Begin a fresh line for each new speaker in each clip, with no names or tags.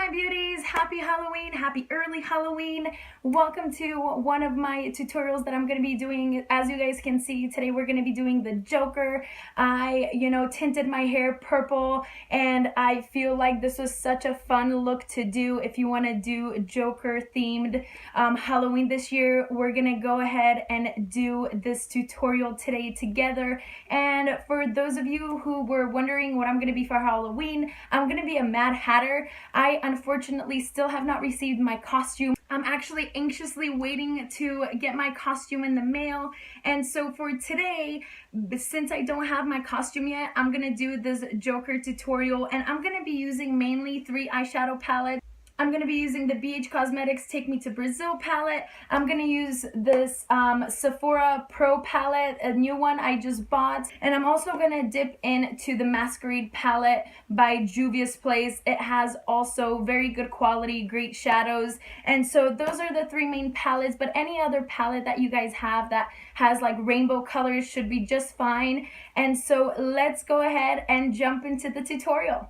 my beauties? Happy Halloween, happy early Halloween. Welcome to one of my tutorials that I'm going to be doing. As you guys can see, today we're going to be doing the Joker. I, tinted my hair purple, and I feel like this was such a fun look to do if you want to do Joker themed Halloween this year. We're going to go ahead and do this tutorial today together. And for those of you who were wondering what I'm going to be for Halloween, I'm going to be a Mad Hatter. I unfortunately still have not received my costume. I'm actually anxiously waiting to get my costume in the mail. And so for today, since I don't have my costume yet, I'm gonna do this Joker tutorial, and I'm gonna be using mainly 3 eyeshadow palettes. I'm going to be using the BH Cosmetics Take Me to Brazil palette. I'm going to use this Sephora Pro palette, a new one I just bought. And I'm also going to dip into the Mascarade palette by Juvias Place. It has also very good quality, great shadows. And so those are the 3 main palettes, but any other palette that you guys have that has like rainbow colors should be just fine. And so let's go ahead and jump into the tutorial.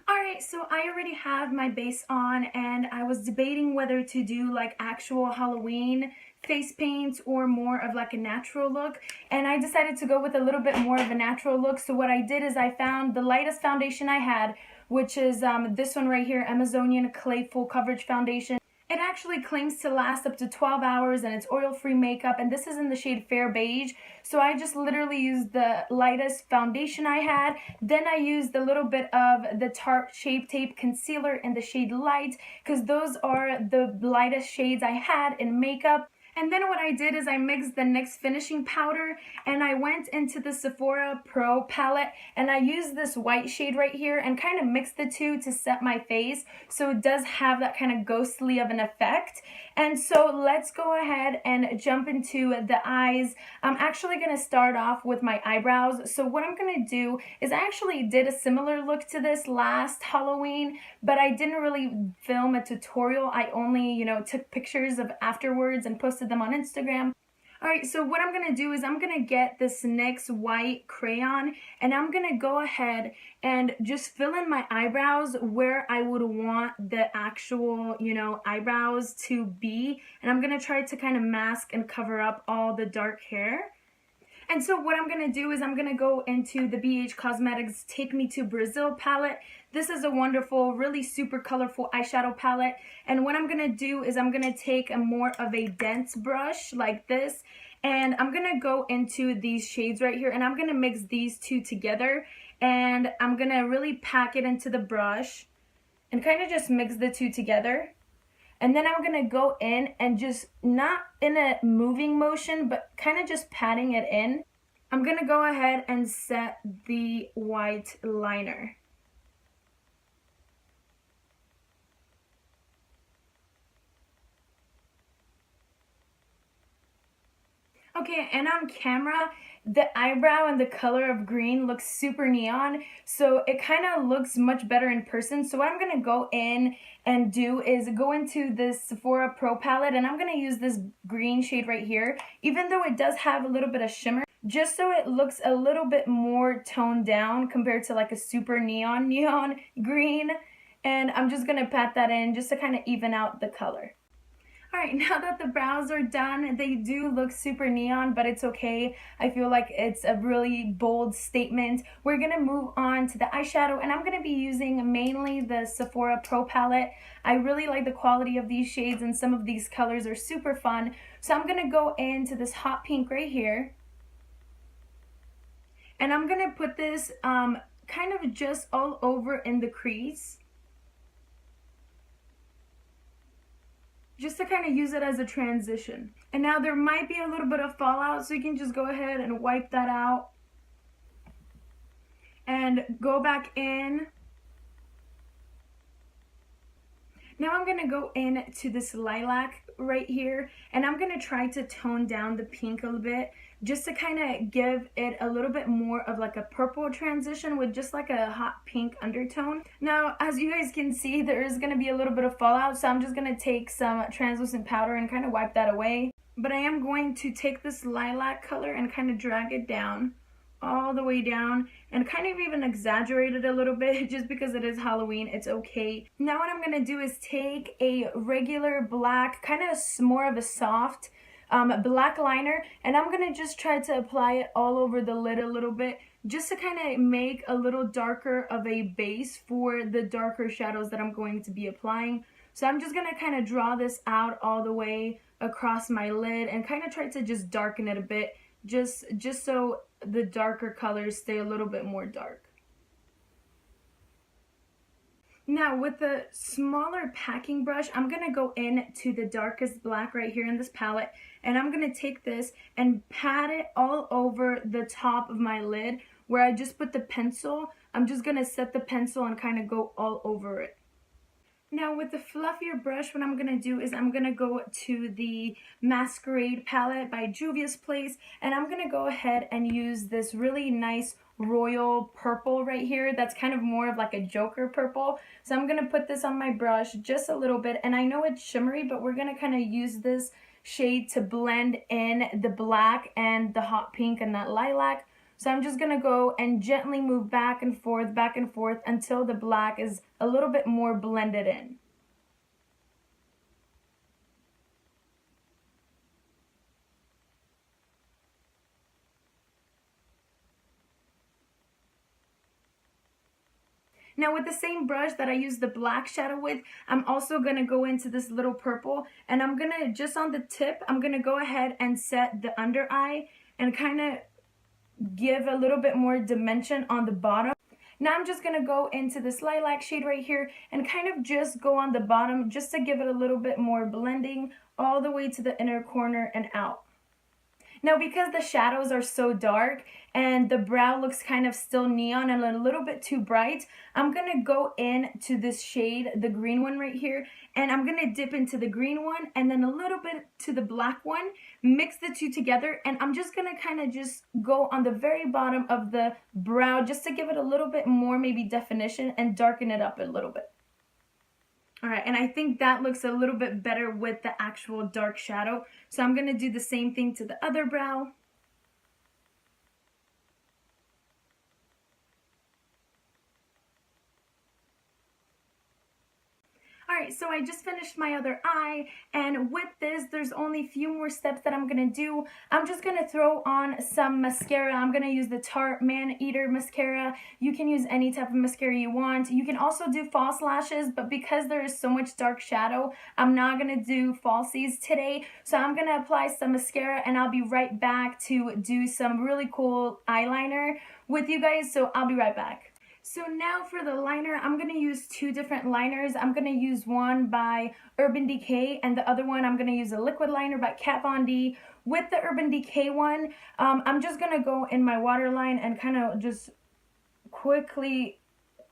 Alright, so I already have my base on, and I was debating whether to do like actual Halloween face paint or more of like a natural look, and I decided to go with a little bit more of a natural look. So what I did is I found the lightest foundation I had, which is this one right here, Amazonian Clay Full Coverage Foundation. It actually claims to last up to 12 hours, and it's oil-free makeup, and this is in the shade Fair Beige. So I just literally used the lightest foundation I had. Then I used a little bit of the Tarte Shape Tape Concealer in the shade Light, because those are the lightest shades I had in makeup. And then what I did is I mixed the NYX finishing powder, and I went into the Sephora Pro palette, and I used this white shade right here and kind of mixed the two to set my face, so it does have that kind of ghostly of an effect. And so let's go ahead and jump into the eyes. I'm actually going to start off with my eyebrows. So what I'm going to do is I actually did a similar look to this last Halloween, but I didn't really film a tutorial. I only, took pictures of afterwards and posted them on Instagram. Alright, so what I'm going to do is I'm going to get this NYX white crayon, and I'm going to go ahead and just fill in my eyebrows where I would want the actual, eyebrows to be. And I'm going to try to kind of mask and cover up all the dark hair. And so what I'm going to do is I'm going to go into the BH Cosmetics Take Me to Brazil palette. This is a wonderful, really super colorful eyeshadow palette. And what I'm going to do is I'm going to take a more of a dense brush like this. And I'm going to go into these shades right here. And I'm going to mix these two together. And I'm going to really pack it into the brush and kind of just mix the two together. And then I'm going to go in and just, not in a moving motion, but kind of just patting it in. I'm going to go ahead and set the white liner. Okay, and on camera, the eyebrow and the color of green looks super neon, so it kind of looks much better in person. So what I'm going to go in and do is go into this Sephora Pro palette, and I'm going to use this green shade right here, even though it does have a little bit of shimmer, just so it looks a little bit more toned down compared to like a super neon green. And I'm just going to pat that in just to kind of even out the color. Alright, now that the brows are done, they do look super neon, but it's okay. I feel like it's a really bold statement. We're going to move on to the eyeshadow, and I'm going to be using mainly the Sephora Pro palette. I really like the quality of these shades, and some of these colors are super fun. So I'm going to go into this hot pink right here. And I'm going to put this kind of just all over in the crease, just to kind of use it as a transition. And now there might be a little bit of fallout, so you can just go ahead and wipe that out and go back in. Now I'm going to go into this lilac right here, and I'm going to try to tone down the pink a little bit, just to kind of give it a little bit more of like a purple transition with just like a hot pink undertone. Now, as you guys can see, there is going to be a little bit of fallout, so I'm just going to take some translucent powder and kind of wipe that away. But I am going to take this lilac color and kind of drag it down all the way down and kind of even exaggerate it a little bit just because it is Halloween. It's okay. Now what I'm going to do is take a regular black, kind of more of a soft black liner, and I'm going to just try to apply it all over the lid a little bit just to kind of make a little darker of a base for the darker shadows that I'm going to be applying. So I'm just going to kind of draw this out all the way across my lid and kind of try to just darken it a bit, just so the darker colors stay a little bit more dark. Now with the smaller packing brush, I'm going to go into the darkest black right here in this palette, and I'm going to take this and pat it all over the top of my lid where I just put the pencil. I'm just going to set the pencil and kind of go all over it. Now with the fluffier brush, what I'm going to do is I'm going to go to the Mascarade palette by Juvias Place, and I'm going to go ahead and use this really nice royal purple right here that's kind of more of like a Joker purple. So I'm going to put this on my brush just a little bit, and I know it's shimmery, but we're going to kind of use this shade to blend in the black and the hot pink and that lilac. So I'm just going to go and gently move back and forth until the black is a little bit more blended in. Now with the same brush that I used the black shadow with, I'm also going to go into this little purple, and I'm going to, just on the tip, I'm going to go ahead and set the under eye and kind of give a little bit more dimension on the bottom. Now I'm just going to go into this lilac shade right here and kind of just go on the bottom just to give it a little bit more blending all the way to the inner corner and out. Now because the shadows are so dark and the brow looks kind of still neon and a little bit too bright, I'm going to go into this shade, the green one right here, and I'm going to dip into the green one and then a little bit to the black one, mix the two together, and I'm just going to kind of just go on the very bottom of the brow just to give it a little bit more maybe definition and darken it up a little bit. Alright, and I think that looks a little bit better with the actual dark shadow. So I'm going to do the same thing to the other brow. Alright, so I just finished my other eye, and with this, there's only a few more steps that I'm going to do. I'm just going to throw on some mascara. I'm going to use the Tarte Man Eater mascara. You can use any type of mascara you want. You can also do false lashes, but because there is so much dark shadow, I'm not going to do falsies today. So I'm going to apply some mascara, and I'll be right back to do some really cool eyeliner with you guys, so I'll be right back. So now for the liner, I'm going to use two different liners. I'm going to use one by Urban Decay, and the other one I'm going to use a liquid liner by Kat Von D. With the Urban Decay one, I'm just going to go in my waterline and kind of just quickly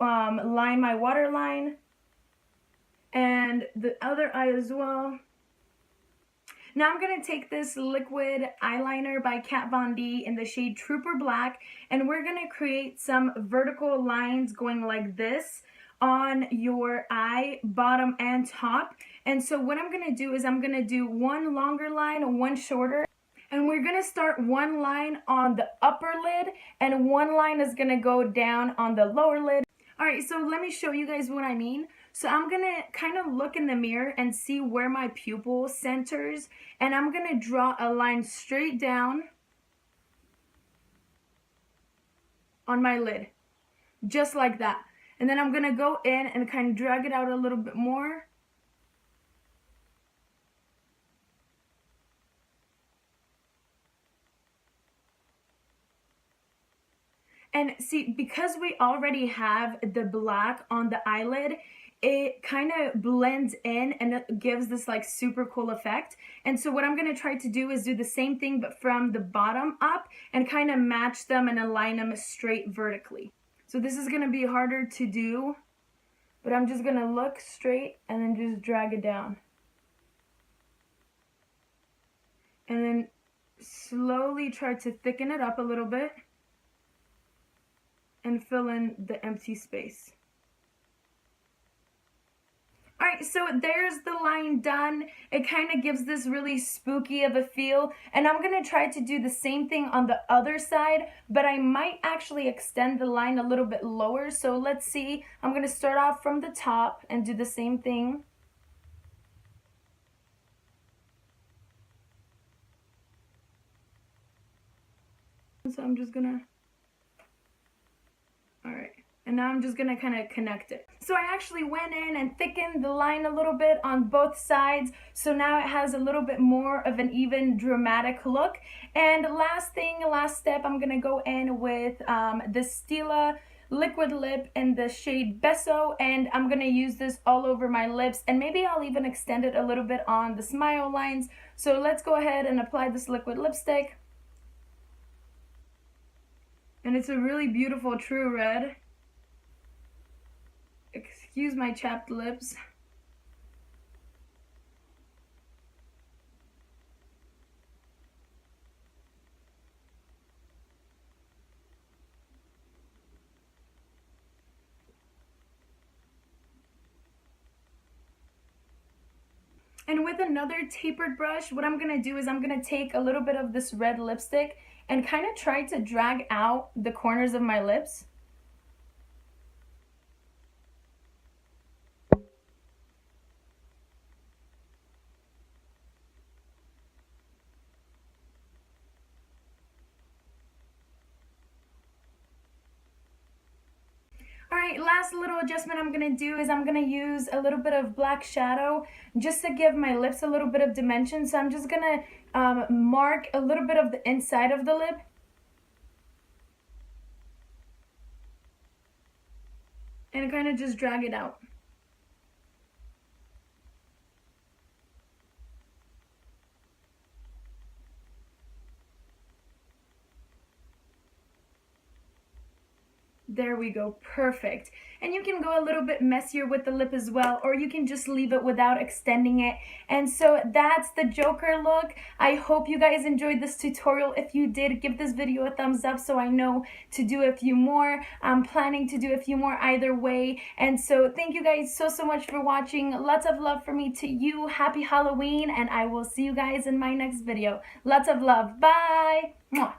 line my waterline and the other eye as well. Now I'm going to take this liquid eyeliner by Kat Von D in the shade Trooper Black, and we're going to create some vertical lines going like this on your eye, bottom and top. And so what I'm going to do is I'm going to do one longer line, one shorter, and we're going to start one line on the upper lid and one line is going to go down on the lower lid. Alright, so let me show you guys what I mean. So I'm going to kind of look in the mirror and see where my pupil centers, and I'm going to draw a line straight down on my lid, just like that. And then I'm going to go in and kind of drag it out a little bit more. And see, because we already have the black on the eyelid, it kind of blends in and it gives this like super cool effect. And so what I'm going to try to do is do the same thing but from the bottom up and kind of match them and align them straight vertically. So this is going to be harder to do, but I'm just going to look straight and then just drag it down. And then slowly try to thicken it up a little bit and fill in the empty space. Alright, Alright, so there's the line done. It kind of gives this really spooky of a feel. And I'm going to try to do the same thing on the other side, but I might actually extend the line a little bit lower. So let's see. I'm going to start off from the top and do the same thing. So I'm just going to... Alright. And now I'm just going to kind of connect it. So I actually went in and thickened the line a little bit on both sides. So now it has a little bit more of an even dramatic look. And last step, I'm going to go in with the Stilla Liquid Lip in the shade Beso. And I'm going to use this all over my lips. And maybe I'll even extend it a little bit on the smile lines. So let's go ahead and apply this liquid lipstick. And it's a really beautiful true red. Excuse my chapped lips. And with another tapered brush, what I'm going to do is I'm going to take a little bit of this red lipstick and kind of try to drag out the corners of my lips. Alright, last little adjustment I'm going to do is I'm going to use a little bit of black shadow just to give my lips a little bit of dimension. So I'm just going to mark a little bit of the inside of the lip. And kind of just drag it out. There we go, perfect. And you can go a little bit messier with the lip as well, or you can just leave it without extending it. And so that's the Joker look. I hope you guys enjoyed this tutorial. If you did, give this video a thumbs up so I know to do a few more. I'm planning to do a few more either way. And so thank you guys so much for watching. Lots of love from me to you. Happy Halloween, and I will see you guys in my next video. Lots of love. Bye. Mwah.